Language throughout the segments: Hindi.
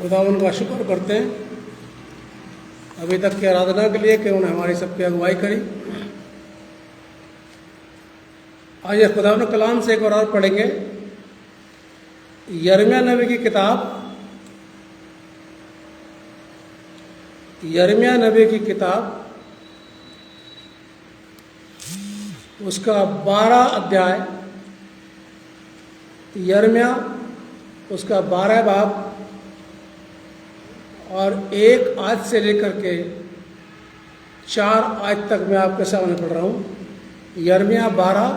खुदावन का शुक्र करते हैं अभी तक की आराधना के लिए कि उन्होंने हमारी सबकी अगुवाई करी। आज खुदावन कलाम से एक और पढ़ेंगे यिर्मयाह नबी की किताब, यिर्मयाह नबी की किताब उसका 12 अध्याय, यिर्मयाह उसका 12 बाब और 1 आयत से लेकर के 4 आयत तक मैं आपके सामने पढ़ रहा हूँ। यिर्मयाह 12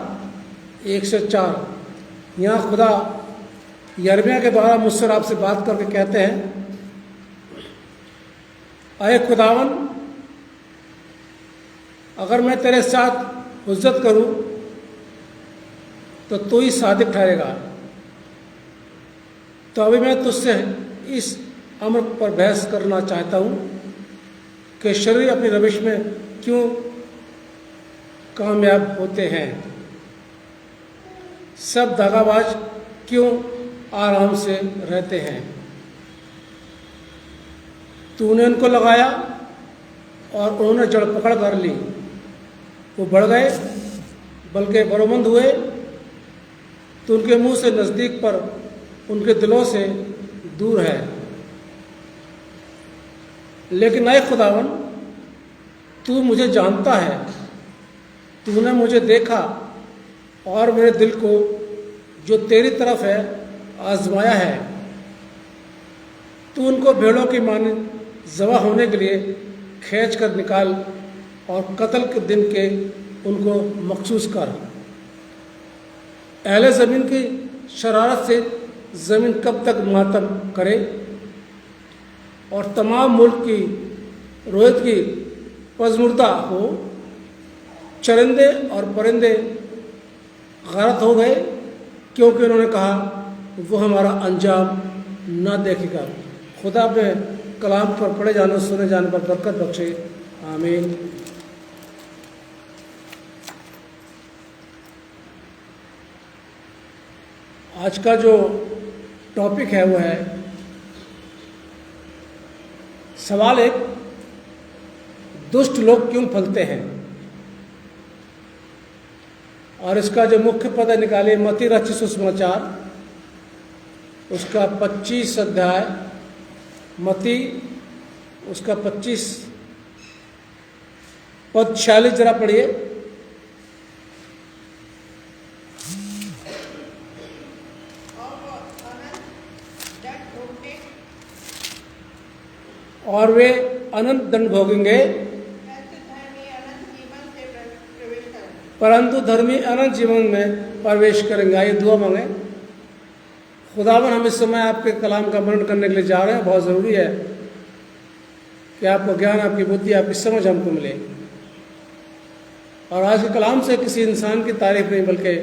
1 से 4। यहाँ खुदा यिर्मयाह के द्वारा मुझसे आपसे बात करके कहते हैं, अये खुदावन, अगर मैं तेरे साथ हुज्जत करूं तो तू ही सादिक ठहरेगा। तो अभी मैं तुझसे इस अम्र पर बहस करना चाहता हूं कि शरीर अपनी रविश में क्यों कामयाब होते हैं, सब दगाबाज क्यों आराम से रहते हैं। तूने उनको लगाया और उन्होंने जड़ पकड़ कर ली, वो बढ़ गए बल्कि बड़ोमंद हुए। तो उनके मुंह से नज़दीक पर उनके दिलों से दूर है। लेकिन ऐ खुदावन, तू मुझे जानता है, तूने मुझे देखा और मेरे दिल को जो तेरी तरफ है आजमाया है। तू उनको भेड़ों की मानिंद ज़बह होने के लिए खींच कर निकाल और कत्ल के दिन के उनको मखसूस कर। अहले ज़मीन की शरारत से ज़मीन कब तक मातम करे और तमाम मुल्क की रोयत की पजमुर्दा हो। चरिंदे और परिंदे गरत हो गए क्योंकि उन्होंने कहा वो हमारा अंजाम न देखेगा। खुदा अपने कलाम पर पढ़े जाने सुने जाने पर बरकत बख्शे, आमीन। आज का जो टॉपिक है वो है, सवाल एक, दुष्ट लोग क्यों फलते हैं। और इसका जो मुख्य पद निकाले मत्ती रचित सुसमाचार उसका 25 अध्याय, मत्ती उसका 25 पद 46 जरा पढ़िए। और वे अनंत दंड भोगेंगे परंतु धर्मी अनंत जीवन में प्रवेश करेंगे। आइए दुआ मांगे। खुदावन, हम इस समय आपके कलाम का मनन करने के लिए जा रहे हैं। बहुत ज़रूरी है कि आपको ज्ञान, आपकी बुद्धि, आपकी समझ हमको मिले। और आज के कलाम से किसी इंसान की तारीफ नहीं बल्कि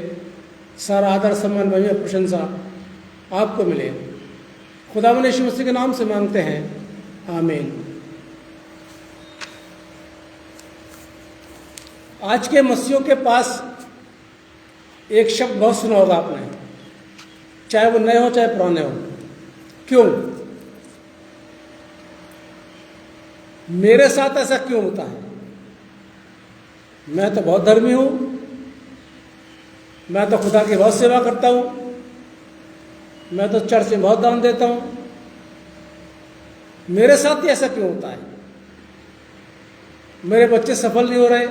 सारा आदर, सम्मान, महिमा, प्रशंसा आपको मिले। खुदावन यीशु मसीह के नाम से मांगते हैं, आमीन। आज के मसीहों के पास एक शब्द बहुत सुना होगा आपने, चाहे वो नए हो चाहे पुराने हो। क्यों? मेरे साथ ऐसा क्यों होता है? मैं तो बहुत धर्मी हूं, मैं तो खुदा की बहुत सेवा करता हूं, मैं तो चर्च में बहुत दान देता हूं। मेरे साथ ही ऐसा क्यों होता है? मेरे बच्चे सफल नहीं हो रहे,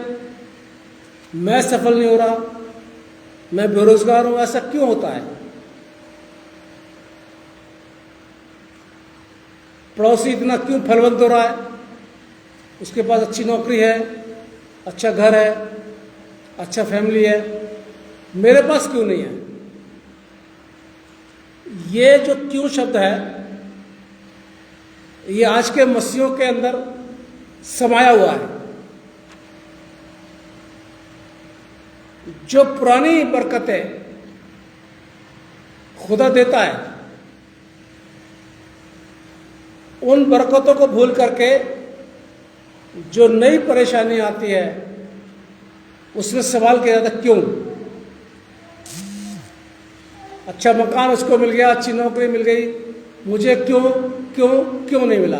मैं सफल नहीं हो रहा, मैं बेरोजगार हूं, ऐसा क्यों होता है? पड़ोसी इतना क्यों फलवंत हो रहा है? उसके पास अच्छी नौकरी है, अच्छा घर है, अच्छा फैमिली है, मेरे पास क्यों नहीं है? ये जो क्यों शब्द है, ये आज के मसीहों के अंदर समाया हुआ है। जो पुरानी बरकतें खुदा देता है, उन बरकतों को भूल करके जो नई परेशानी आती है उसमें सवाल किया जाता क्यों। अच्छा मकान उसको मिल गया, अच्छी नौकरी मिल गई, मुझे क्यों क्यों क्यों नहीं मिला।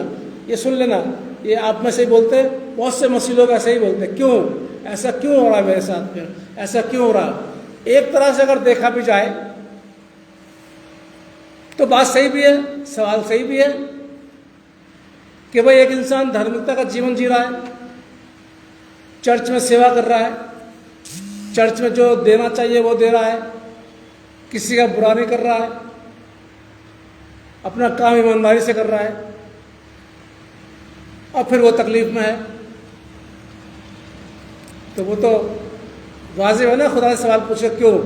ये सुन लेना, ये आप में से ही बोलते हैं, बहुत से मसीह लोग ऐसे ही बोलते हैं, क्यों, ऐसा क्यों हो रहा है मेरे साथ में, ऐसा क्यों हो रहा है। एक तरह से अगर देखा भी जाए तो बात सही भी है, सवाल सही भी है कि भाई एक इंसान धार्मिकता का जीवन जी रहा है, चर्च में सेवा कर रहा है, चर्च में जो देना चाहिए वो दे रहा है, किसी का बुरा नहीं कर रहा है, अपना काम ईमानदारी से कर रहा है, और फिर वो तकलीफ में है, तो वो तो वाजिब है ना खुदा से सवाल पूछे क्यों।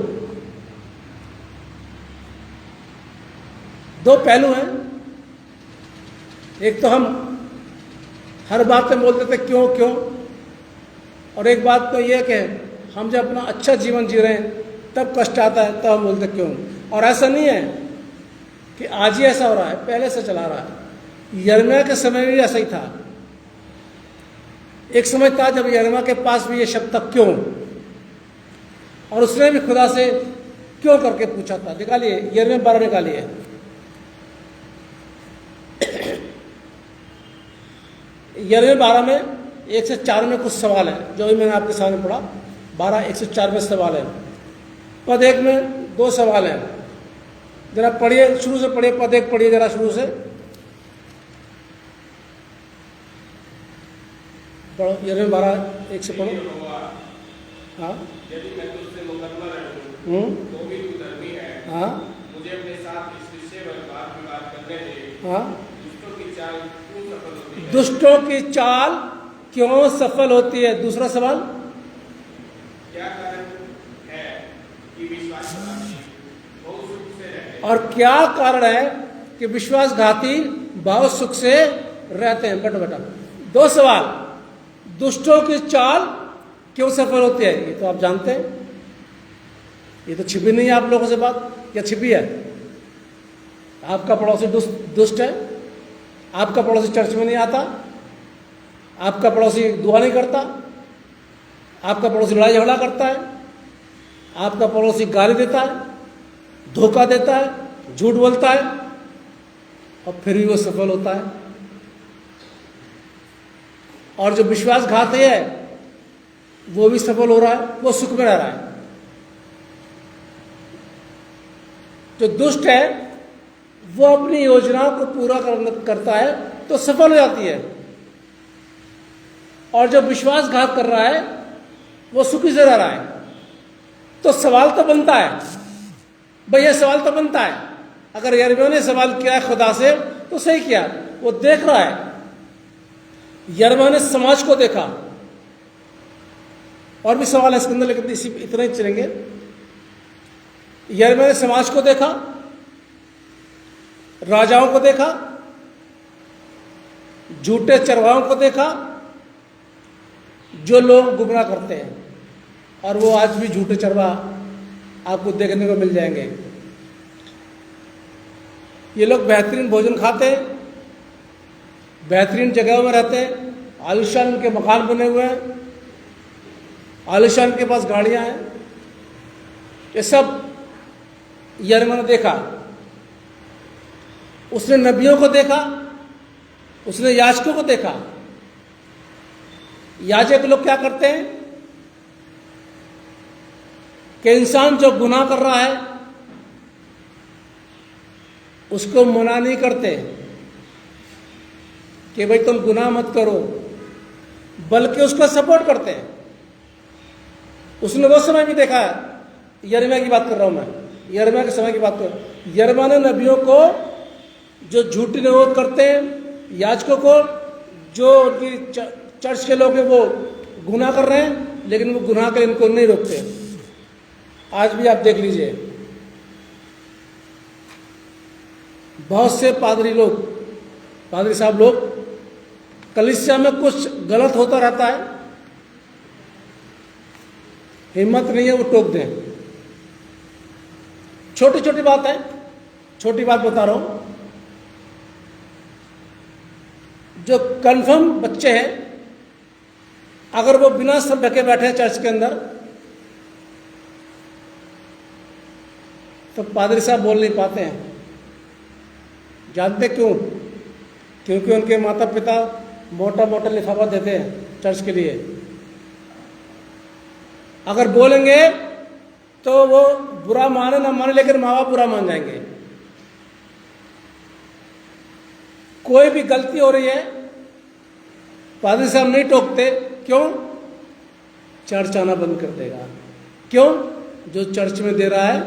दो पहलू हैं, एक तो हम हर बात में बोलते थे क्यों क्यों, और एक बात तो ये कि हम जब अपना अच्छा जीवन जी रहे हैं तब कष्ट आता है तब हम बोलते क्यों। और ऐसा नहीं है कि आज ही ऐसा हो रहा है, पहले से चला रहा है। यिर्मयाह के समय में भी ऐसा ही था। एक समय था जब यिर्मयाह के पास भी ये शब्द था क्यों, और उसने भी खुदा से क्यों करके पूछा था। निकालिए यिर्मयाह 12 निकालिए। यिर्मयाह 12 में 1 से 4 में कुछ सवाल है जो अभी मैंने आपके सामने पढ़ा। 12 1 से 4 में सवाल है। पद 1 में 2 सवाल हैं। जरा पढ़िए, शुरू से पढ़िए, पद 1 पढ़िए जरा शुरू से पढ़ो। यिर्मयाह 12 1 से पढ़ो। हाँ, यदि मैं तुझसे मुकद्दमा रहूं तो भी तू धर्मी है। हाँ, मुझे अपने साथ इस विषय पर बात करने दे। हाँ, दुष्टों की चाल क्यों सफल होती है? दुष्टों की चाल क्यों सफल होती है। दूसरा सवाल, क्या कारण है कि विश्वासघाती बहुत सुख से रहते हैं? और क्या कारण है कि विश्वासघाती बहुत सुख से रहते हैं। बेटा 2 सवाल, दुष्टों की चाल क्यों सफल होती है, ये तो आप जानते हैं, ये तो छिपी नहीं है आप लोगों से बात, क्या छिपी है। आपका पड़ोसी दुष्ट है, आपका पड़ोसी चर्च में नहीं आता, आपका पड़ोसी दुआ नहीं करता, आपका पड़ोसी लड़ाई झगड़ा करता है, आपका पड़ोसी गाली देता है, धोखा देता है, झूठ बोलता है, और फिर भी वो सफल होता है। और जो विश्वासघाती है वो भी सफल हो रहा है, वो सुख में रह रहा है। जो दुष्ट है वो अपनी योजना को पूरा करता है तो सफल हो जाती है, और जो विश्वासघात कर रहा है वो सुखी से रह रहा है। तो सवाल तो बनता है भाई, ये सवाल तो बनता है। अगर यिर्मयाह ने सवाल किया है खुदा से तो सही किया, वो देख रहा है। यिर्मयाह ने समाज को देखा, और भी सवाल है इसके अंदर लेकिन इतना ही चलेंगे। यिर्मयाह ने समाज को देखा, राजाओं को देखा, झूठे चरवाहों को देखा जो लोग गुमराह करते हैं, और वो आज भी झूठे चरवाह आपको देखने को मिल जाएंगे। ये लोग बेहतरीन भोजन खाते हैं, बेहतरीन जगहों में रहते हैं, आलिशान उनके मकान बने हुए हैं, आलिशान के पास गाड़ियां हैं। ये सब यिर्मयाह ने देखा। उसने नबियों को देखा, उसने याजकों को देखा। याजक लोग क्या करते हैं कि इंसान जो गुनाह कर रहा है उसको मना नहीं करते कि भाई तुम गुनाह मत करो, बल्कि उसको सपोर्ट करते हैं। उसने वो समय भी देखा है, यिर्मयाह की बात कर रहा हूं मैं, यिर्मयाह के समय की बात कर रहा हूं। यिर्मयाह ने नबियों को जो झूठी नबूवत करते हैं, याजकों को जो उनकी चर्च के लोग हैं वो गुनाह कर रहे हैं लेकिन वो गुनाह के इनको नहीं रोकते। आज भी आप देख लीजिए, बहुत से पादरी साहब लोग, कलीसिया में कुछ गलत होता रहता है, हिम्मत नहीं है वो टोक दें। छोटी छोटी बात है, छोटी बात बता रहा हूं। जो कन्फर्म बच्चे हैं, अगर वो बिना सर ढके बैठे हैं चर्च के अंदर, तो पादरी साहब बोल नहीं पाते हैं। जानते क्यों? क्योंकि उनके माता पिता मोटा मोटा लिफाफा देते हैं चर्च के लिए। अगर बोलेंगे तो वो बुरा माने ना माने, लेकिन माँ बाप बुरा मान जाएंगे। कोई भी गलती हो रही है, पादरी साहब नहीं टोकते, क्यों? चर्च आना बंद कर देगा। क्यों? जो चर्च में दे रहा है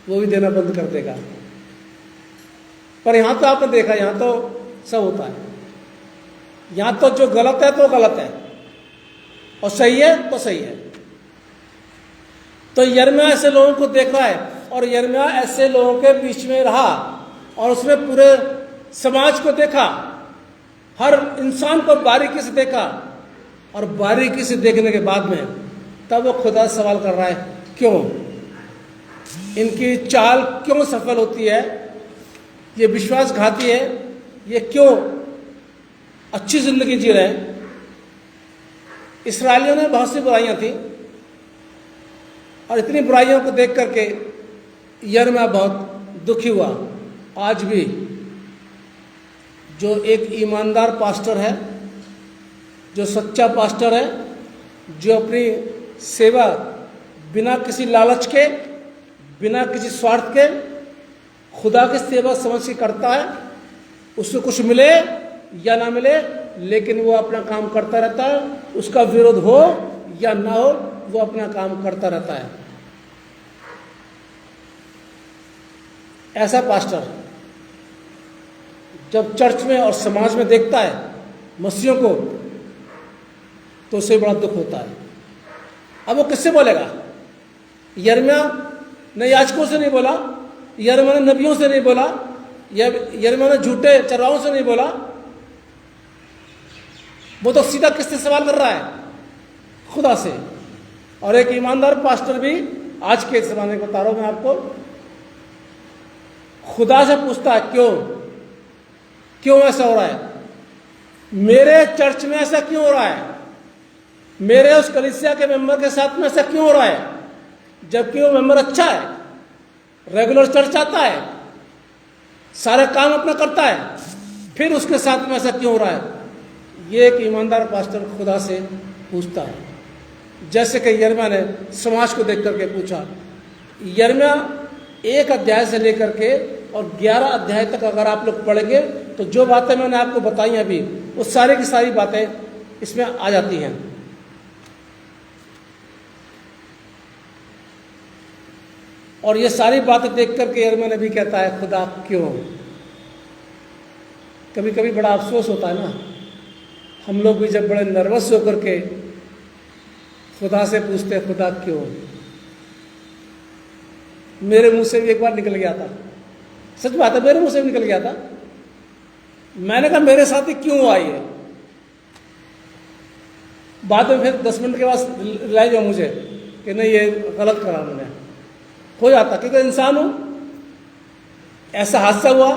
वो भी देना बंद कर देगा। पर यहां तो आपने देखा, यहां तो सब होता है। यहां तो जो गलत है तो गलत है, और सही है तो सही है। तो यिर्मयाह ऐसे लोगों को देख रहा है, और यिर्मयाह ऐसे लोगों के बीच में रहा, और उसने पूरे समाज को देखा, हर इंसान को बारीकी से देखा, और बारीकी से देखने के बाद में तब वो खुदा से सवाल कर रहा है, क्यों इनकी चाल क्यों सफल होती है, ये विश्वासघाती है, ये क्यों अच्छी जिंदगी जी रहे हैं। इस्राएलियों ने बहुत सी बुराइयां थी, और इतनी बुराइयों को देख करके यिर्मयाह बहुत दुखी हुआ। आज भी जो एक ईमानदार पास्टर है, जो सच्चा पास्टर है, जो अपनी सेवा बिना किसी लालच के, बिना किसी स्वार्थ के खुदा की सेवा समझ के करता है, उससे कुछ मिले या ना मिले, लेकिन वो अपना काम करता रहता है। उसका विरोध हो या ना हो, वो अपना काम करता रहता है। ऐसा पास्टर जब चर्च में और समाज में देखता है मसीहियों को, तो उसे बड़ा दुख होता है। अब वो किससे बोलेगा? यिर्मयाह ने याजकों से नहीं बोला, यिर्मयाह ने नबियों से नहीं बोला, यिर्मयाह ने झूठे चरवाहों से नहीं बोला। वो तो सीधा किससे सवाल कर रहा है? खुदा से। और एक ईमानदार पास्टर भी आज के जमाने को बता रहा हूं मैं आपको, खुदा से पूछता है, क्यों ऐसा हो रहा है? मेरे चर्च में ऐसा क्यों हो रहा है? मेरे उस कलीसिया के मेंबर के साथ में ऐसा क्यों हो रहा है? जबकि वो मेंबर अच्छा है, रेगुलर चर्च आता है, सारे काम अपना करता है, फिर उसके साथ में ऐसा क्यों हो रहा है? ये एक ईमानदार पास्टर खुदा से पूछता है, जैसे कि यिर्मयाह ने समाज को देख करके पूछा। यिर्मयाह 1 अध्याय से लेकर के और 11 अध्याय तक अगर आप लोग पढ़ेंगे तो जो बातें मैंने आपको बताई अभी, वो सारी की सारी बातें इसमें आ जाती हैं। और ये सारी बातें देख करके यिर्मयाह नबी कहता है, खुदा क्यों? कभी कभी बड़ा अफसोस होता है ना, हम लोग भी जब बड़े नर्वस होकर के खुदा से पूछते हैं, खुदा क्यों? मेरे मुंह से भी एक बार निकल गया था, सच बात है, मेरे मुंह से भी निकल गया था। मैंने कहा मेरे साथ ही क्यों हुआ ये? बाद में फिर 10 मिनट के बाद रिलाइज हुआ मुझे कि नहीं, ये गलत करा मैंने। हो जाता, क्योंकि इंसान हूं, ऐसा हादसा हुआ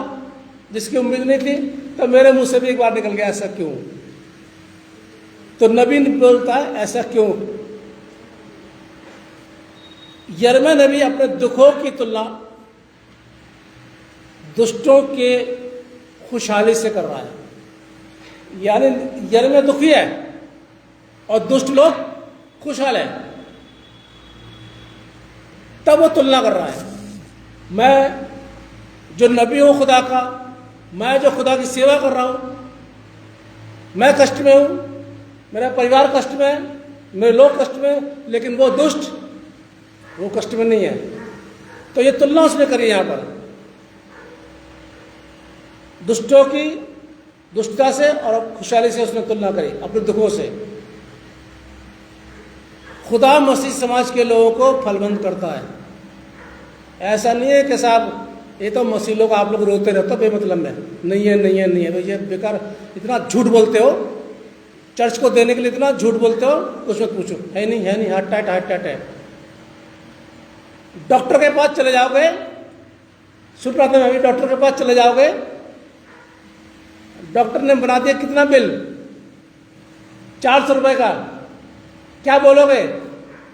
जिसकी उम्मीद नहीं थी, तो मेरे मुंह से भी एक बार निकल गया, ऐसा क्यों? तो नबी बोलता है, ऐसा क्यों? यिर्मयाह नबी अपने दुखों की तुलना दुष्टों के खुशहाली से कर रहा है। यानी यिर्मयाह दुखी है और दुष्ट लोग खुशहाल है, तब वो तुलना कर रहा है। मैं जो नबी हूं खुदा का, मैं जो खुदा की सेवा कर रहा हूं, मैं कष्ट में हूं, मेरा परिवार कष्ट में है, मेरे लोग कष्ट में, लेकिन वो दुष्ट, वो कष्ट में नहीं है। तो ये तुलना उसने करी यहां पर, दुष्टों की दुष्टता से और खुशहाली से उसने तुलना करी, अपने दुखों से। खुदा मसीह समाज के लोगों को फलबंद करता है। ऐसा नहीं है कि साहब ये तो मसीह लोग, आप लोग रोते रहते हो बेमतलब में, नहीं है नहीं है नहीं है, तो ये बेकार, इतना झूठ बोलते हो, चर्च को देने के लिए इतना झूठ बोलते हो, कुछ मत पूछो, है नहीं, हार्ट टाइट है। डॉक्टर के पास चले जाओगे, सुन रहा था मैं अभी, डॉक्टर के पास चले जाओगे, डॉक्टर ने बना दिया कितना बिल, 400 रुपए का, क्या बोलोगे?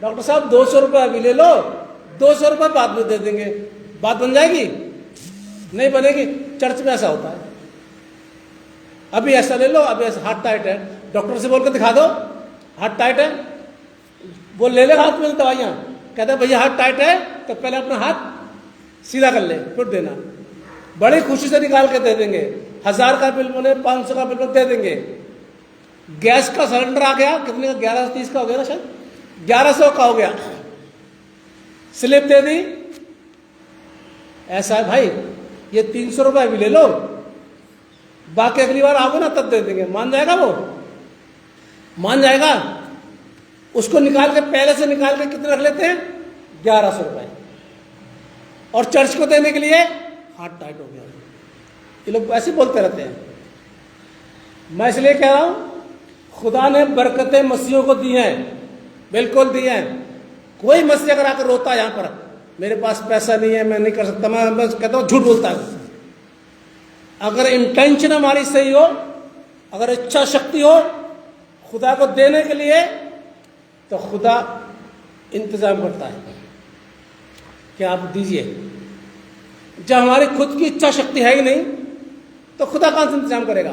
डॉक्टर साहब 200 रुपये अभी ले लो, 200 रुपये बाद में दे देंगे, बात बन जाएगी? नहीं बनेगी। चर्च में ऐसा होता है, अभी ऐसा ले लो, अभी ऐसा हाथ टाइट है, डॉक्टर से बोल के दिखा दो हाथ टाइट है, वो ले लेगा हाथ में दवाइयाँ, कहता है भैया हाथ टाइट है तो पहले अपना हाथ सीधा कर ले फिर देना। बड़ी खुशी से निकाल के दे देंगे, 1000 का बिल बने 500 का बिल बने दे देंगे। गैस का सिलेंडर आ गया, कितने का 1130 का हो गया ना, शायद 1100 का हो गया, स्लिप दे दी। ऐसा है भाई, ये 300 रुपये भी ले लो, बाकी अगली बार आओगे ना तब दे देंगे। मान जाएगा वो, मान जाएगा। उसको निकाल के पहले से निकाल के कितने रख लेते हैं, 1100 रुपये, और चर्च को देने के लिए हाथ टाइट हो गया। ये लोग ऐसे बोलते रहते हैं। मैं इसलिए कह रहा हूं, खुदा ने बरकतें मसीहों को दी हैं, बिल्कुल दी हैं। कोई मसीह अगर आकर रोता है यहां पर, मेरे पास पैसा नहीं है, मैं नहीं कर सकता, मैं बस कहता हूं झूठ बोलता है। अगर इंटेंशन हमारी सही हो, अगर इच्छा शक्ति हो खुदा को देने के लिए, तो खुदा इंतजाम करता है कि आप दीजिए। जब हमारी खुद की इच्छा शक्ति है ही नहीं तो खुदा कहां से इंतजाम करेगा।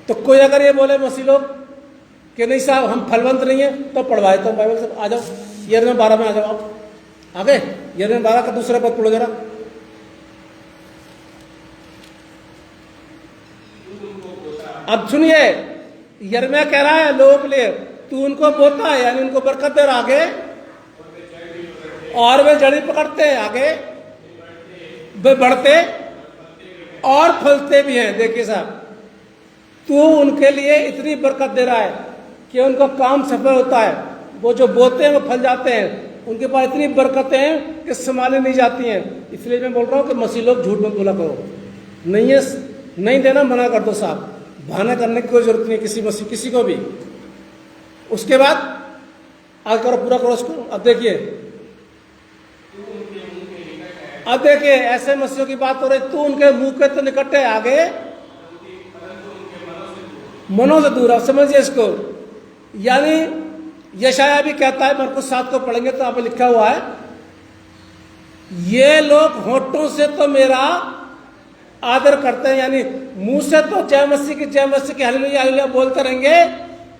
तो कोई अगर ये बोले मसीह लोग कि नहीं साहब हम फलवंत नहीं है, तो पढ़वाए तो बाइबल से आ जाओ, यिर्मयाह 12 में आ जाओ, आप आ गए। यिर्मयाह 12 का दूसरा पद पढ़ो जरा। अब सुनिए, यिर्मयाह कह रहा है लोगों के लिए, तू उनको बोता है, यानी उनको बरकत दे रहा आगे, और वे जड़ी पकड़ते हैं आगे, वे बढ़ते और फलते भी हैं। देखिए साहब, तू उनके लिए इतनी बरकत दे रहा है कि उनका काम सफल होता है। वो जो बोते हैं वो फल जाते हैं, उनके पास इतनी बरकतें हैं कि संभाली नहीं जाती हैं। इसलिए मैं बोल रहा हूँ कि मसीह लोग झूठ मत बोला करो, नहीं है नहीं देना मना कर दो साहब, बहाना करने की कोई जरूरत नहीं किसी मसीह किसी को भी। उसके बाद आगे करो, पूरा करो उसको। अब देखिए ऐसे मसीहों की बात हो रही, तू उनके मुंह के तो निकट है आगे, मनों से दूर। आप समझिए इसको, यानी यशायाह भी कहता है, मरकुस 7 को पढ़ेंगे तो आप लिखा हुआ है, ये लोग होठों से तो मेरा आदर करते हैं, यानी मुंह से तो जय मसीह की हालेलुया हालेलुया बोलते रहेंगे,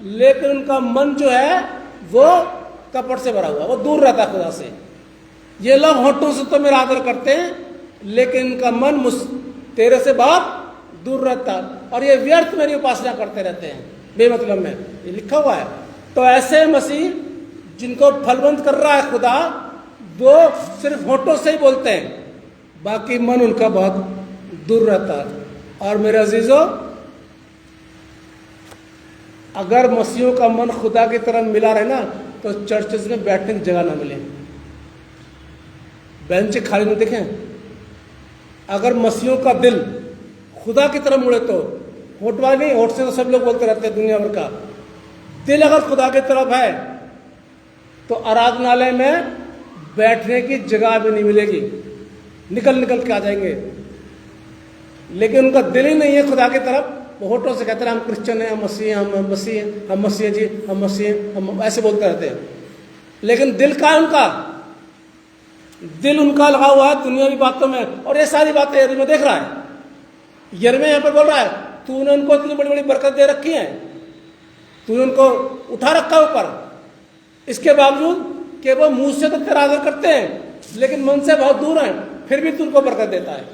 लेकिन उनका मन जो है वो कपट से भरा हुआ, वो दूर रहता है खुदा से। ये लोग होठों से तो मेरा आदर करते हैं, लेकिन इनका मन तेरे से बाप दूर रहता, और ये व्यर्थ मेरी उपासना करते रहते हैं बेमतलब में, ये लिखा हुआ है। तो ऐसे मसीह जिनको फलवंत कर रहा है खुदा, वो सिर्फ होठों से ही बोलते हैं, बाकी मन उनका बहुत दूर रहता है। और मेरे अजीजों, अगर मसीहों का मन खुदा की तरफ मिला रहे ना, तो चर्चेज में बैठने की जगह ना मिले, बेंच खाली नहीं देखें। अगर मसीहों का दिल खुदा की तरफ मुड़े, तो होठ वाले नहीं, होठ से तो सब लोग बोलते रहते हैं दुनिया भर का, दिल अगर खुदा की तरफ है तो आराधनालय में बैठने की जगह भी नहीं मिलेगी, निकल निकल के आ जाएंगे। लेकिन उनका दिल ही नहीं है खुदा की तरफ, वो होठों से कहते हैं हम क्रिश्चियन हैं, हम मसीह हैं, हम मसीह हैं, हम मसीह हैं जी, हम मसीह हैं, हम ऐसे बोलते रहते हैं। लेकिन दिल का है उनका, दिल उनका लगा हुआ है दुनियावी बातों में। और ये सारी बातें यिर्मयाह देख रहा है, यिर्मयाह यहाँ पर बोल रहा है, तूने उनको इतनी बड़ी बड़ी बरकत दे रखी है, तूने उनको उठा रखा ऊपर, इसके बावजूद कि वो मुंह से तो तेरा आदर करते हैं, लेकिन मन से बहुत दूर हैं, फिर भी तू उनको बरकत देता है।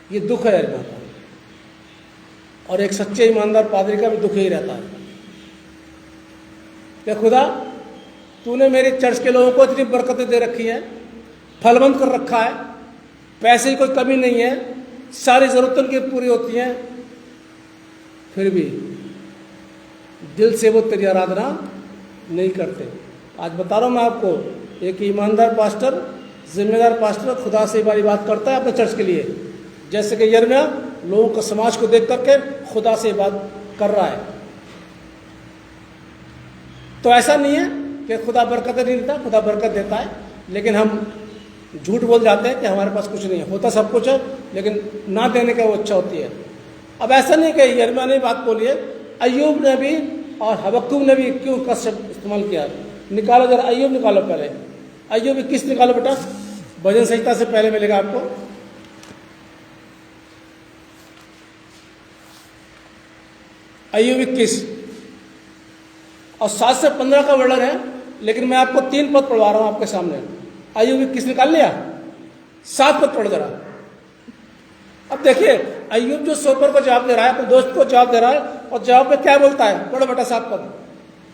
ये दुख है यिर्मयाह का, और एक सच्चे ईमानदार पादरी का भी दुख ही रहता है कि खुदा तूने मेरी चर्च के लोगों को इतनी बरकतें दे रखी हैं, फलवंत कर रखा है, पैसे की कोई कमी नहीं है, सारी ज़रूरतें उनकी पूरी होती हैं, फिर भी दिल से वो तेरी आराधना नहीं करते। आज बता रहा हूँ मैं आपको, एक ईमानदार पास्टर, जिम्मेदार पास्टर खुदा से बारी बात करता है अपने चर्च के लिए, जैसे कि यिर्मयाह लोगों को, समाज को देख करके खुदा से बात कर रहा है। तो ऐसा नहीं है कि खुदा बरकत नहीं देता, खुदा बरकत देता है, लेकिन हम झूठ बोल जाते हैं कि हमारे पास कुछ नहीं है, होता सब कुछ है, लेकिन ना देने का वो अच्छा होती है। अब ऐसा नहीं कि यिर्मयाह ने बात बोली है, अय्यूब ने भी और हबक्कुक ने भी क्यों का शब्द इस्तेमाल किया। निकालो जरा, अय्यूब निकालो पहले, अय्यूब 21 निकालो बेटा, भजन संहिता से पहले मिलेगा आपको। अय्यूब 21 और 7 से 15 का वर्णन है, लेकिन मैं आपको 3 पद पढ़वा रहा हूं आपके सामने। अय्यूब 21 निकाल लिया, 7 पद पढ़ जरा। अब देखिए अय्यूब जो सोपर को जवाब दे रहा है, अपने दोस्त को जवाब दे रहा है, और जवाब में क्या बोलता है, पढ़ो बेटा 7 पद।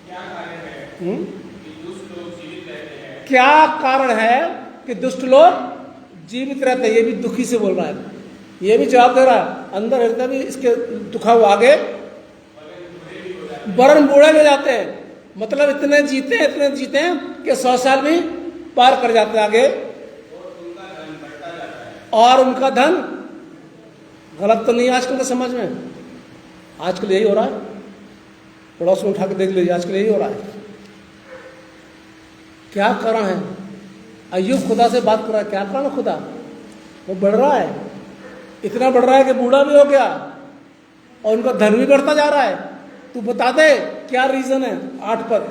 क्या कारण है कि दुष्ट लोग जीवित रहते हैं? क्या कारण है कि दुष्ट लोग जीवित रहते हैं? ये भी दुखी से बोल रहा है, ये भी जवाब दे रहा है, अंदर हृदय भी इसके दुखा हुआ, आगे वरन बूढ़े हो जाते हैं, मतलब इतने जीते हैं कि 100 साल भी पार कर जाते हैं आगे, और उनका धन गलत तो नहीं आजकल के समाज में? आजकल यही हो रहा है, पड़ोस में उठा के देख लीजिए, आजकल यही हो रहा है। क्या कारण है? अय्यूब खुदा से बात कर रहा है, क्या कारण है? खुदा वो बढ़ रहा है, इतना बढ़ रहा है कि बूढ़ा भी हो गया और उनका धन भी बढ़ता जा रहा है। तू बता दे क्या रीजन है? 8 पद।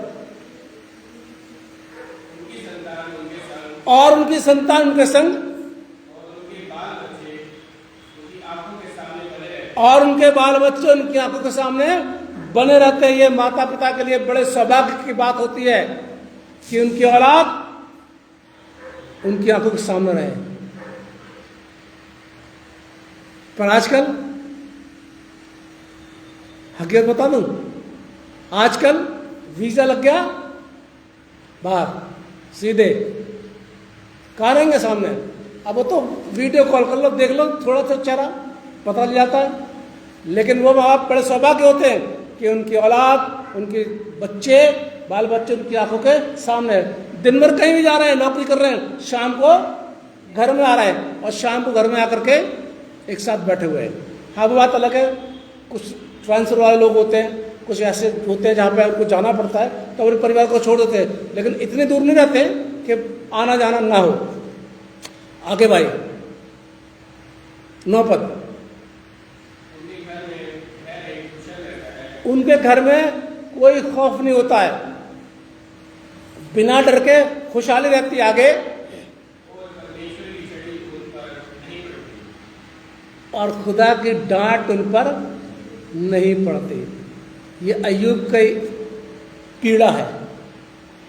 और उनकी संतान उनके संग, और उनके बाल बच्चे उनकी आंखों के सामने बने रहते हैं। ये माता पिता के लिए बड़े सौभाग्य की बात होती है कि उनकी औलाद उनकी आंखों के सामने रहे। पर आजकल हकीकत बता दूं, आजकल वीजा लग गया बाहर सीधे कहाँ रहेंगे सामने। अब वो तो वीडियो कॉल कर लो, देख लो, थोड़ा सा चेहरा पता चल जाता है। लेकिन वो बाप बड़े सौभाग्य होते हैं कि उनकी औलाद, उनके बच्चे, बाल बच्चे उनकी आंखों के सामने। दिन भर कहीं भी जा रहे हैं, नौकरी कर रहे हैं, शाम को घर में आ रहे हैं, और शाम को घर में आकर के एक साथ बैठे हुए हैं। हाँ, वो बात अलग है, कुछ ट्रांसफर वाले लोग होते हैं, कुछ ऐसे होते हैं जहाँ पे उनको जाना पड़ता है तो अपने परिवार को छोड़ देते हैं, लेकिन इतने दूर नहीं रहते कि आना जाना ना हो। आगे भाई 9 पद। उनके घर में कोई खौफ नहीं होता है, बिना डर के खुशहाली रहती है। आगे और खुदा की डांट उन पर नहीं पड़ती। ये अय्यूब की पीड़ा है,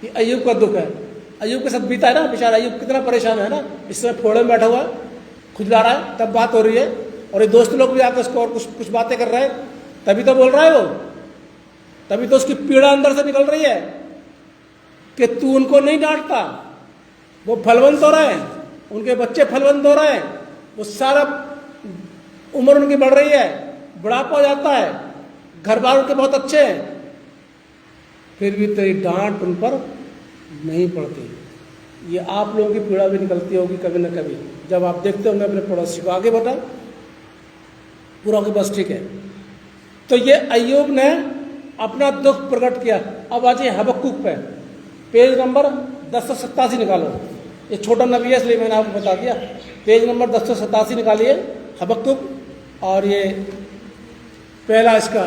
ये अय्यूब का दुख है। अय्यूब के साथ बीता है ना, बेचारा अय्यूब कितना परेशान है ना, इस समय फोड़े में बैठा हुआ खुजला रहा है, तब बात हो रही है, और ये दोस्त लोग भी आकर उसको और कुछ बातें कर रहे हैं, तभी तो बोल रहा है वो, तभी तो उसकी पीड़ा अंदर से निकल रही है कि तू उनको नहीं डांटता। वो फलवंत हो रहे हैं, उनके बच्चे फलवंत हो रहे हैं, वो सारा उम्र उनकी बढ़ रही है, बुढ़ापा हो जाता है, घर बार उनके बहुत अच्छे हैं, फिर भी तेरी डांट उन पर नहीं पड़ती। ये आप लोगों की पीड़ा भी निकलती होगी कभी न कभी, जब आप देखते होंगे अपने पड़ोसी को। आगे बढ़ा पूरा होगी, बस ठीक है। तो ये अय्यूब ने अपना दुख प्रकट किया। अब आ जाइए हबक्कुक पे, पेज नंबर 1087 निकालो। ये छोटा नबी है इसलिए मैंने आपको बता दिया। पेज नंबर 1087 निकालिए, हबक्कुक, और ये पहला इसका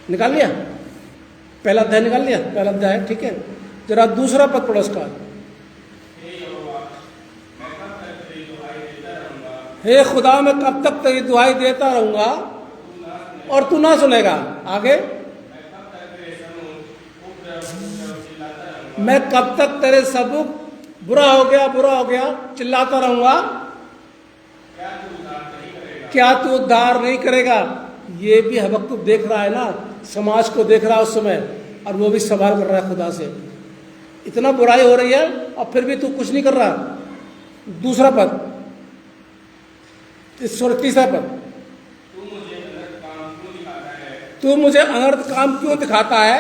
निकाल लिया, पहला अध्याय निकाल लिया, पहला अध्याय ठीक है। जरा दूसरा पद पढ़ो उसका। हे खुदा, मैं कब तक तेरी दुहाई देता रहूंगा और तू ना सुनेगा। आगे, मैं कब तक तेरे सबूक बुरा हो गया चिल्लाता रहूंगा, क्या तू उद्धार नहीं करेगा। ये भी हबक्कुक देख रहा है ना, समाज को देख रहा है उस समय, और वो भी सवाल कर रहा है खुदा से। इतना बुराई हो रही है और फिर भी तू कुछ नहीं कर रहा। दूसरा पद, तीसरा पद, तू मुझे अनर्थ काम क्यों दिखाता है।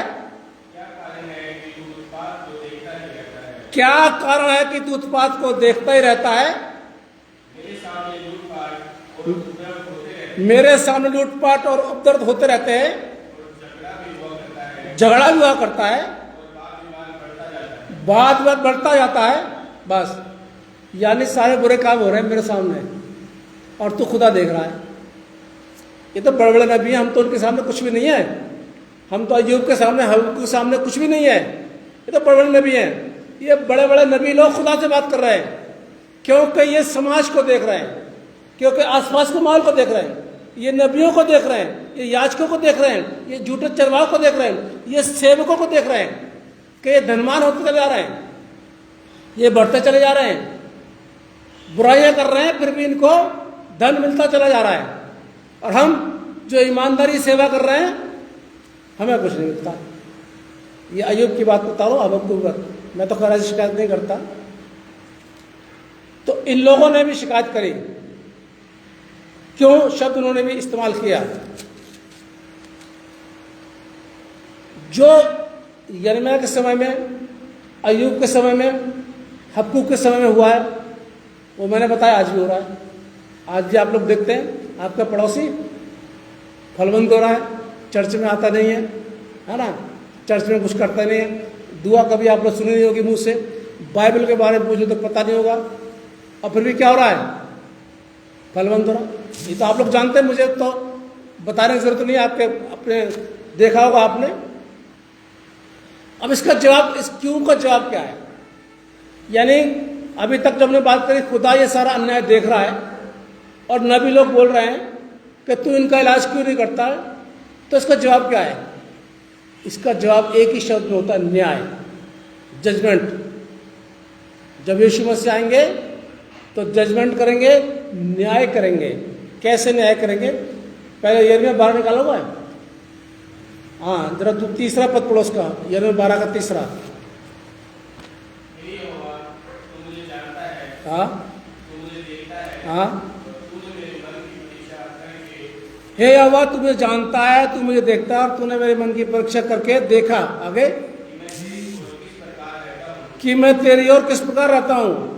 क्या कारण है कि तू उत्पात को देखता ही रहता है। मेरे सामने लूटपाट और उपद्रव होते रहते हैं, झगड़ा भी हुआ करता है, बात बढ़ता जाता है। बस यानी सारे बुरे काम हो रहे हैं मेरे सामने, और तू खुदा देख रहा है। ये तो बड़े बड़े नबी हैं, हम तो उनके सामने कुछ भी नहीं है। हम तो अय्यूब के सामने, हबक्कुक के सामने कुछ भी नहीं है। ये तो बड़े बड़े नबी हैं। ये बड़े बड़े नबी लोग खुदा से बात कर रहे हैं, क्योंकि ये समाज को देख रहे हैं। क्योंकि आसपास के माहौल को देख रहे हैं, ये नबियों को देख रहे हैं, ये याचकों को देख रहे हैं, ये झूठे चरवाहों को देख रहे हैं, ये सेवकों को देख रहे हैं कि ये धनवान होते चले जा रहे हैं, ये बढ़ते चले जा रहे हैं, बुराइयां कर रहे हैं, फिर भी इनको धन मिलता चला जा रहा है, और हम जो ईमानदारी सेवा कर रहे हैं हमें कुछ नहीं मिलता। ये अय्यूब की बात बता रहा हूं, अब मैं तो खैर शिकायत नहीं करता। तो इन लोगों ने भी शिकायत करी, क्यों शब्द उन्होंने भी इस्तेमाल किया जो यिर्मयाह के समय में, अय्यूब के समय में, हबक्कूक के समय में हुआ है, वो मैंने बताया आज भी हो रहा है। आज भी आप लोग देखते हैं आपका पड़ोसी फलवंत हो रहा है, चर्च में आता नहीं है ना, चर्च में कुछ करता नहीं है, दुआ कभी आप लोग सुनी नहीं होगी मुंह से, बाइबल के बारे में पूछो तो पता नहीं होगा, और फिर भी क्या हो रहा है, फलवंत हो रहा है। ये तो आप लोग जानते हैं, मुझे तो बताने की जरूरत नहीं है, आपके अपने देखा होगा आपने। अब इसका जवाब, इस क्यों का जवाब क्या है? यानी अभी तक जब हमने बात करी खुदा ये सारा अन्याय देख रहा है और नबी लोग बोल रहे हैं कि तू इनका इलाज क्यों नहीं करता है, तो इसका जवाब क्या है? इसका जवाब एक ही शब्द में होता है, न्याय, जजमेंट। जब यीशु मसीह आएंगे तो जजमेंट करेंगे, न्याय करेंगे। कैसे न्याय करेंगे? पहले यिर्मयाह 12 निकालोगे? हाँ, जरा तू तीसरा पद पढ़ो उसका, यिर्मयाह 12 का तीसरा। हाँ हाँ, हे यहोवा तू मुझे जानता है, तू मुझे देखता है, और तूने मेरे मन की परीक्षा करके देखा, आगे, कि मैं तेरी ओर किस प्रकार रहता हूँ।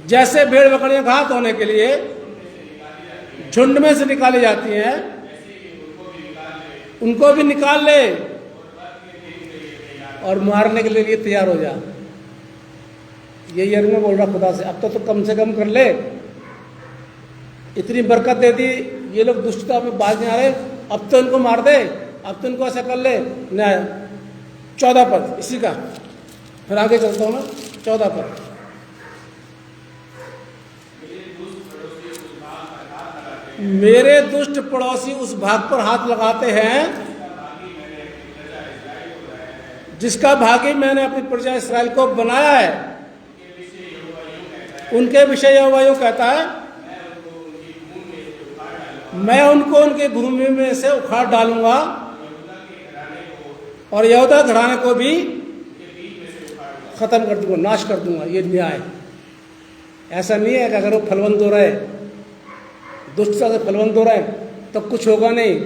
जैसे भेड़ बकरियां घात होने के लिए झुंड में से निकाली जाती हैं, उनको भी निकाल ले और मारने के लिए तैयार हो जा। ये यिर्मयाह बोल रहा खुदा से, अब तो कम से कम कर ले, इतनी बरकत दे दी, ये लोग दुष्टता में बाज नहीं आ रहे, अब तो इनको मार दे, अब तो इनको ऐसा कर ले। न्याय 14 पद इसी का, फिर आगे चलता हूं मैं। 14 पद, मेरे दुष्ट पड़ोसी उस भाग पर हाथ लगाते हैं जिसका भागी मैंने अपनी प्रजा इस्राएल को बनाया है। उनके विषय यहोवा यूं कहता है, मैं उनको उनके भूमि में से उखाड़ डालूंगा और यहूदा घराने को भी खत्म कर दूंगा, नाश कर दूंगा। ये न्याय। ऐसा नहीं है कि अगर वो फलवंत हो रहे, दुष्टता से फलवंत हो रहे तो कुछ होगा नहीं।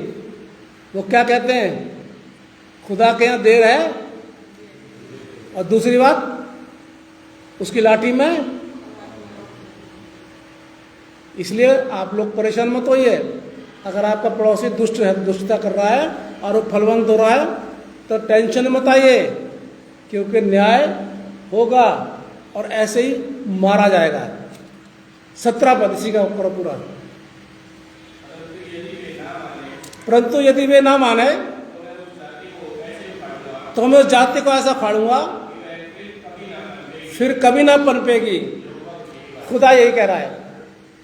वो क्या कहते हैं, खुदा के यहाँ देर है, और दूसरी बात उसकी लाठी में। इसलिए आप लोग परेशान मत होइए। अगर आपका पड़ोसी दुष्ट है, दुष्टता कर रहा है और वो फलवंत हो रहा है, तो टेंशन मत आइए, क्योंकि न्याय होगा और ऐसे ही मारा जाएगा। 17 पद इसी का करो पूरा। परंतु यदि वे ना माने तो मैं उस जाति को ऐसा फाड़ूंगा फिर कभी ना पनपेगी। खुदा यही कह रहा है।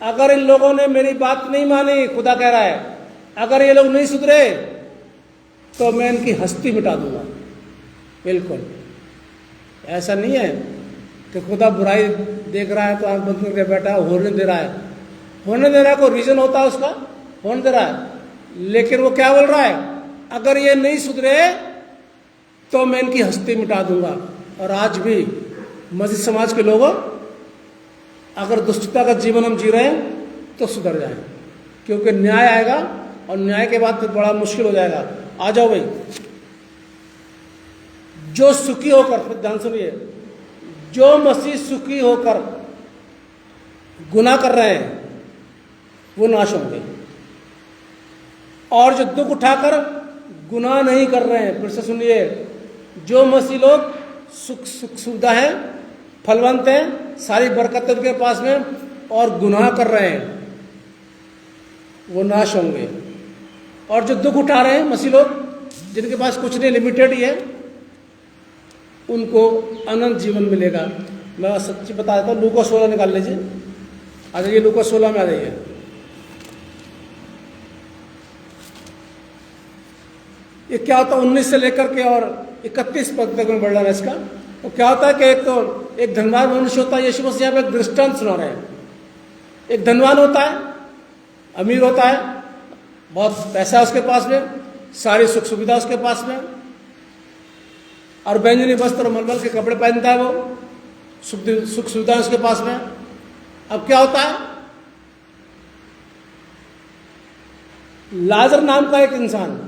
अगर इन लोगों ने मेरी बात नहीं मानी, खुदा कह रहा है, अगर ये लोग नहीं सुधरे तो मैं इनकी हस्ती मिटा दूंगा। बिल्कुल ऐसा नहीं है कि खुदा बुराई देख रहा है तो आंख बंद करके बैठा है, होने दे रहा है। होने दे रहा है, कोई रीजन होता है उसका, होने दे रहा है। लेकिन वो क्या बोल रहा है, अगर ये नहीं सुधरे तो मैं इनकी हस्ती मिटा दूंगा। और आज भी मस्जिद समाज के लोगों, अगर दुष्टता का जीवन हम जी रहे हैं तो सुधर जाए, क्योंकि न्याय आएगा और न्याय के बाद फिर बड़ा मुश्किल हो जाएगा। आ जाओ भाई, जो सुखी होकर, फिर ध्यान सुनिए, जो मसीह सुखी होकर गुनाह कर रहे हैं वो नाश होंगे, और जो दुख उठाकर गुनाह नहीं कर रहे हैं, फिर से सुनिए, जो मसीह लोग सुख सुविधा है, फलवंत हैं, सारी बरकत उनके पास में, और गुनाह कर रहे हैं वो नाश होंगे। और जो दुख उठा रहे हैं मसीह लोग, जिनके पास कुछ नहीं, लिमिटेड ही है, उनको अनंत जीवन मिलेगा। मैं सच्ची बता देता हूँ। लूका 16 निकाल लीजिए, आ जाइए लूका 16 में आ जाइए। ये क्या होता है 19 से लेकर के और 31 पद तक में बढ़ रहा है इसका। तो क्या होता है कि एक धनवान मनुष्य होता है, यीशु मसीह यहाँ पे एक दृष्टांत सुना रहे हैं। एक धनवान होता है, अमीर होता है, बहुत पैसा उसके पास में, सारी सुख सुविधा उसके पास में, और बैंगनी वस्त्र और मलमल के कपड़े पहनता है वो, सुख सुविधा उसके पास में। अब क्या होता है, लाजर नाम का एक इंसान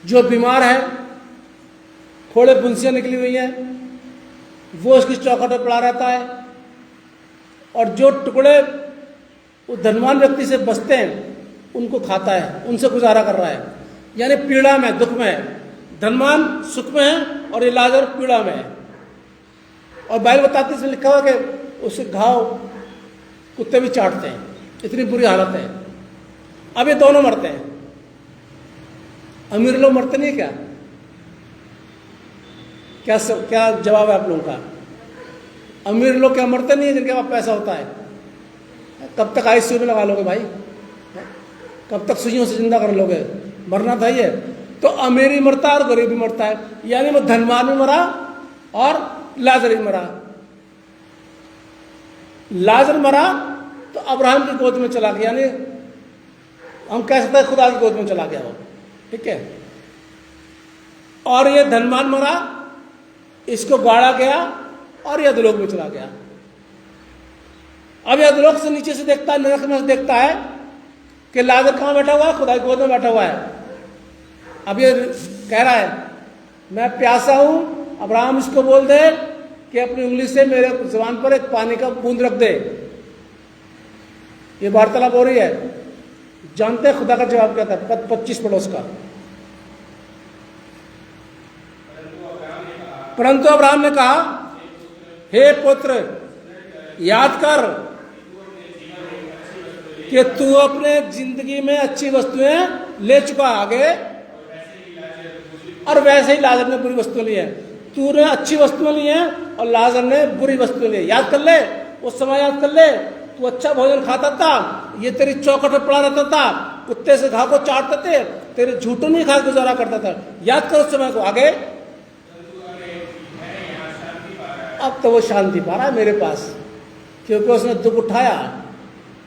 जो बीमार है, फोड़े फुंसियां निकली हुई हैं, वो उसकी चौखट पर पड़ा रहता है, और जो टुकड़े उस धनवान व्यक्ति से बचते हैं उनको खाता है, उनसे गुजारा कर रहा है। यानी पीड़ा में, दुख में है। धनवान सुख में है और ये लाजर पीड़ा में है। और बाइबल बताती है, इसमें लिखा हुआ कि उसके घाव कुत्ते भी चाटते हैं, इतनी बुरी हालत है। अब ये दोनों मरते हैं। अमीर लोग मरते नहीं क्या? क्या जवाब है आप लोगों का? अमीर लोग क्या मरते नहीं है जिनके पास पैसा होता है? कब तक आईसीयू में लगा लोगे भाई? कब तक सुइयों से जिंदा कर लोगे? मरना था ये। तो अमीरी मरता है और गरीबी मरता है। यानी वो धनवान भी मरा और लाजर भी मरा। लाजर मरा तो अब्राहम की गोद में चला गया, यानी हम कह सकते हैं खुदा की गोद में चला गया वो, ठीक है। और ये धनवान मरा, इसको गाड़ा गया और यह अधोलोक में चला गया। अब यह अधोलोक से नीचे से देखता है, नरक में से देखता है कि लाजर कहां बैठा हुआ है? खुदा की गोद में बैठा हुआ है। अब ये कह रहा है मैं प्यासा हूं, अब्राहम इसको बोल दे कि अपनी उंगली से मेरे जुबान पर एक पानी का बूंद रख दे। ये वार्तालाप हो रही है। जानते हैं खुदा का जवाब क्या था? पद 25 पड़ोस का। परंतु अब्राहम ने कहा, हे पुत्र, याद कर कि तू अपने जिंदगी में अच्छी वस्तुएं ले चुका आगे, और वैसे ही लाजर ने बुरी वस्तुएं ली है। तूने अच्छी वस्तुएं ली हैं और लाजर ने बुरी वस्तुएं ली। याद कर ले, उस समय याद कर ले, तू अच्छा भोजन खाता था, ये तेरी चौखट पर पड़ा रहता था, कुत्ते से घाव को चाटते थे, तेरे झूठों नहीं खा गुजारा करता था। याद कर उस समय को। आगे, अब तो वो शांति पा रहा है मेरे पास, क्योंकि उसने दुख उठाया,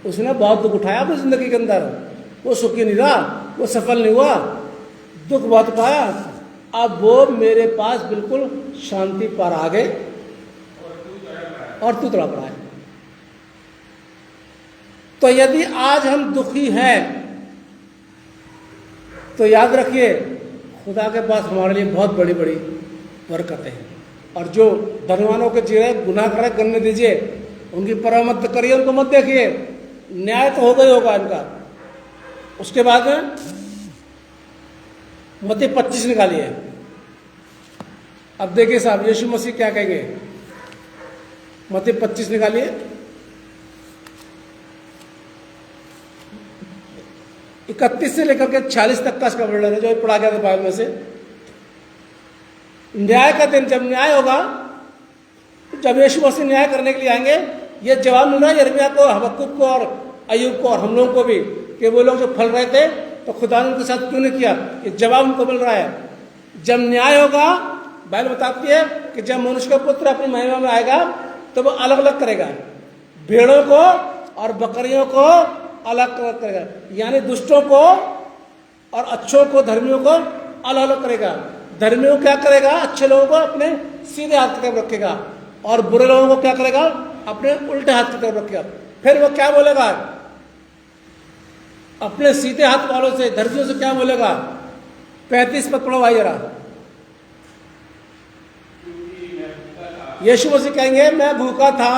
उसने बहुत दुख उठाया अपनी जिंदगी के अंदर। वो सुखी नहीं रहा, वो सफल नहीं हुआ, दुख बहुत पाया। अब वो मेरे पास बिल्कुल शांति पा रहा। आगे, और तू तड़प रहा है। तो यदि आज हम दुखी हैं तो याद रखिए खुदा के पास हमारे लिए बहुत बड़ी बड़ी बरकतें हैं। और जो धनवानों के चेहरे गुनाह कर रहे करने दीजिए, उनकी परवाह मत करिए, उनको मत देखिए। न्याय तो होगा ही होगा इनका। उसके बाद में मत्ती 25 निकालिए। अब देखिए साहब यीशु मसीह क्या कहेंगे। मत्ती 25 निकालिए। 31 से लेकर के 46 तक का इसका वर्णन है जो पढ़ा गया था बाइबल में से। न्याय का दिन, जब न्याय होगा, जब यीशु मसीह न्याय करने के लिए आएंगे, ये जवाब मिल रहा है यिर्मयाह को, हबक्कुक को और अय्यूब को और हम लोगों को भी, कि वो लोग जो फल रहे थे तो खुदा ने उनके साथ क्यों नहीं किया। ये जवाब उनको मिल रहा है। जब न्याय होगा, बाइबल बताती है कि जब मनुष्य का पुत्र अपनी महिमा में आएगा तो वो अलग अलग करेगा, भेड़ों को और बकरियों को अलग अलग करेगा। यानी दुष्टों को और अच्छों को, धर्मियों को अलग अलग करेगा। धर्मियों को क्या करेगा? अच्छे लोगों को अपने सीधे हाथ की तरफ रखेगा, और बुरे लोगों को क्या करेगा? अपने उल्टे हाथ की तरफ रखेगा। फिर वो क्या बोलेगा? अपने सीधे हाथ वालों से, धर्मियों से क्या बोलेगा? 35 पद पढ़ो भाई जरा। यीशु मसीह कहेंगे मैं भूखा था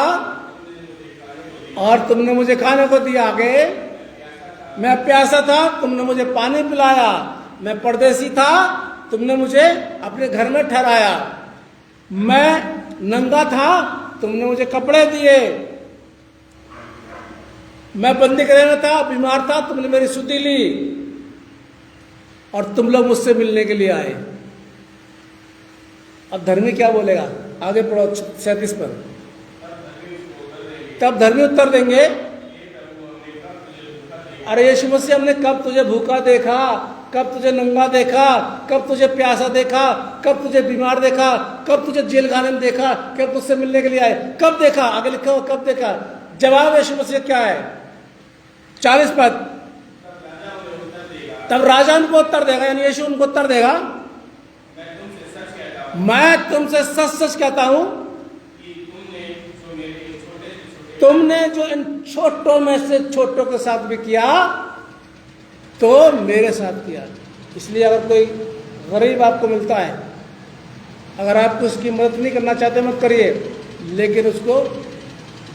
और तुमने मुझे खाने को दिया। आगे, मैं प्यासा था, तुमने मुझे पानी पिलाया। मैं परदेसी था, तुमने मुझे अपने घर में ठहराया। मैं नंगा था, तुमने मुझे कपड़े दिए। मैं बंदी गृह में था, बीमार था, तुमने मेरी सुधि ली, और तुम लोग मुझसे मिलने के लिए आए। अब धर्मी क्या बोलेगा? आगे पढ़ो 37 पर। तब धर्मी उत्तर देंगे, अरे यीशु मसीह हमने कब तुझे भूखा देखा, कब तुझे नंगा देखा, कब तुझे प्यासा देखा, कब तुझे बीमार देखा, कब तुझे जेल खाने में देखा, कब तुझसे मिलने के लिए आए, कब देखा? आगे लिखा हो कब देखा। जवाब यीशु मसीह क्या है? 40 पद। तब राजा उनको उत्तर देगा, यानी यीशु उनको उत्तर देगा, मैं तुमसे सच सच कहता हूं, तुमने जो इन छोटों में से छोटों के साथ भी किया तो मेरे साथ किया। इसलिए अगर कोई गरीब आपको मिलता है, अगर आपको उसकी मदद नहीं करना चाहते मत करिए, लेकिन उसको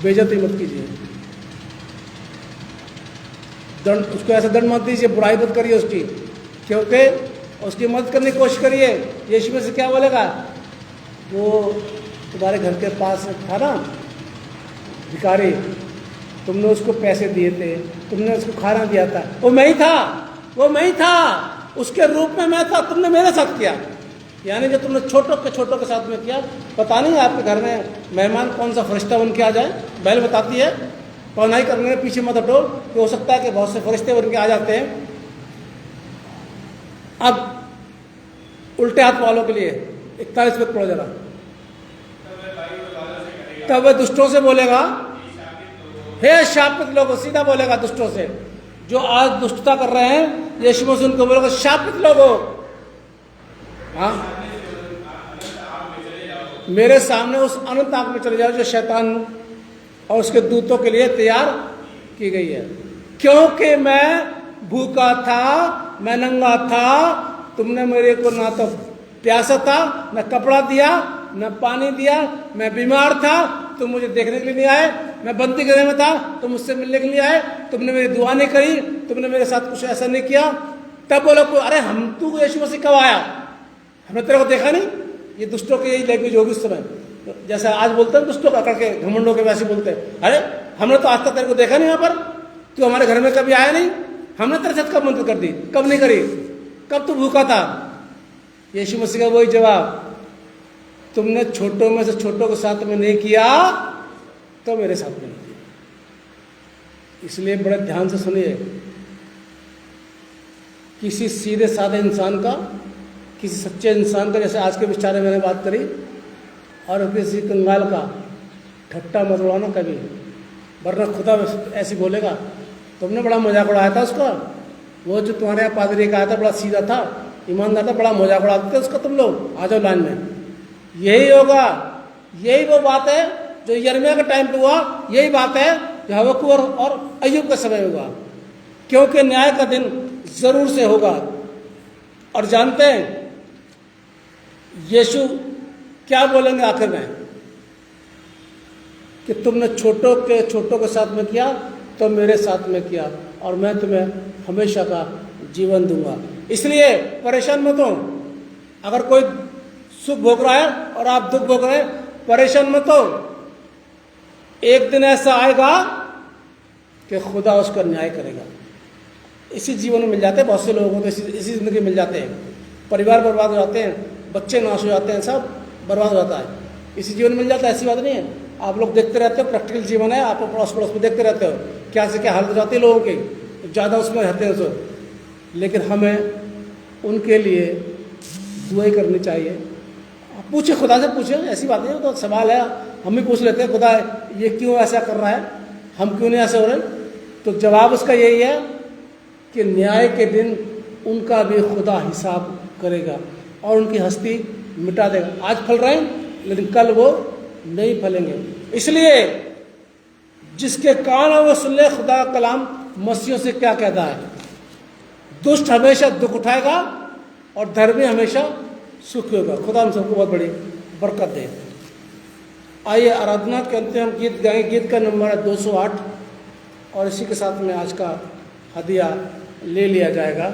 बेइज्जती मत कीजिए, दंड, उसको ऐसा दंड मत दीजिए, बुराई मत करिए उसकी, क्योंकि उसकी मदद करने की कोशिश करिए। यीशु में से क्या बोलेगा? वो तुम्हारे घर के पास था ना भिखारी, तुमने उसको पैसे दिए थे, तुमने उसको खाना दिया था, वो मैं ही था, वो मैं ही था, उसके रूप में मैं था, तुमने मेरे साथ किया। यानी जो तुमने छोटों के साथ में किया। पता नहीं आपके घर में मेहमान कौन सा फरिश्ता बन के आ जाए, बैल बताती है, पौनाई करने में पीछे मत हटो, कि हो सकता है कि बहुत से फरिश्ते बन के आ जाते हैं। अब उल्टे हाथ वालों के लिए 41 पे पढ़ो जरा। तब वह दुष्टों से बोलेगा, हे शापित लोगों, सीधा बोलेगा दुष्टों से, जो आज दुष्टता कर रहे हैं, यीशु मसीह उनको बोलेगा शापित लोगों, हाँ मेरे सामने उस अनंत आग में चले जाओ जो शैतान और उसके दूतों के लिए तैयार की गई है। क्योंकि मैं भूखा था, मैं नंगा था, तुमने मेरे को ना तो प्यासा था, न कपड़ा दिया, न पानी दिया, मैं बीमार था, तुम मुझे देखने के लिए नहीं आए, मैं बंदी गृह में था, तुम मुझसे मिलने के लिए आए, तुमने मेरी दुआ नहीं करी, तुमने मेरे साथ कुछ ऐसा नहीं किया। तब बोलो, अरे हम तू यीशु मसीह कब आया, हमने तेरे को देखा नहीं। ये दुष्टों की यही लैंग्वेज होगी उस समय, जैसा आज बोलते हैं दुष्टों का करके, घमंडों के वैसे बोलते हैं, अरे हमने तो आज तक तेरे को देखा नहीं, यहाँ पर तू हमारे घर में कभी आया नहीं, हमने तेरे साथ कब मदद कर दी, कब नहीं करी, कब तू भूखा था। यीशु मसीह का वही जवाब, तुमने छोटों में से छोटों के साथ में नहीं किया तो मेरे साथ में नहीं किया। इसलिए बड़े ध्यान से सुनिए, किसी सीधे साधे इंसान का, किसी सच्चे इंसान का, जैसे आज के विचार में मैंने बात करी, और किसी कंगाल का ठट्टा मत उड़ाना कभी, वरना खुदा ऐसी बोलेगा, तुमने बड़ा मजाक उड़ाया था उसका, वो जो तुम्हारे यहाँ पादरी का आया था बड़ा सीधा था, ईमानदार था, बड़ा मजाक उड़ाते थे उसका तुम लोग, आ जाओ लाइन में। यही होगा, यही वो बात है जो यिर्मयाह के टाइम पे हुआ, यही बात है जो हबक्कूक और अय्यूब के समय हुआ, क्योंकि न्याय का दिन जरूर से होगा। और जानते हैं यीशु क्या बोलेंगे आखिर में, कि तुमने छोटों के साथ में किया तो मेरे साथ में किया, और मैं तुम्हें हमेशा का जीवन दूंगा। इसलिए परेशान मत हो, अगर कोई सुख भोग रहा है और आप दुख भोग रहे हैं, परेशान मत हो, एक दिन ऐसा आएगा कि खुदा उसका न्याय करेगा। इसी जीवन में मिल जाते हैं बहुत से लोगों को, इसी जिंदगी मिल जाते हैं, परिवार बर्बाद हो जाते हैं, बच्चे नाश हो जाते हैं, सब बर्बाद हो जाता है, इसी जीवन में मिल जाता है। ऐसी बात नहीं है, आप लोग देखते रहते हो, प्रैक्टिकल जीवन है, आप पड़ोस में देखते रहते हो क्या से क्या हालत हो जाती है लोगों की, ज़्यादा उसमें रहते हैं तो। लेकिन हमें उनके लिए दुआई करनी चाहिए। पूछे, खुदा से पूछे, ऐसी बात नहीं, तो सवाल है, हम भी पूछ लेते हैं, खुदा ये क्यों ऐसा कर रहा है, हम क्यों नहीं ऐसे हो रहे, तो जवाब उसका यही है कि न्याय के दिन उनका भी खुदा हिसाब करेगा और उनकी हस्ती मिटा देगा। आज फल रहे हैं लेकिन कल वो नहीं फलेंगे। इसलिए जिसके कान है वो सुन ले खुदा का कलाम मसीहों से क्या कहता है। दुष्ट हमेशा दुख उठाएगा और धर्मी हमेशा सुखी होगा। खुदा हम सबको बहुत बड़ी बरकत दे। आइए आराधना के अंत में हम गीत गाएंगे। गीत का नंबर है 208 और इसी के साथ में आज का हदिया ले लिया जाएगा।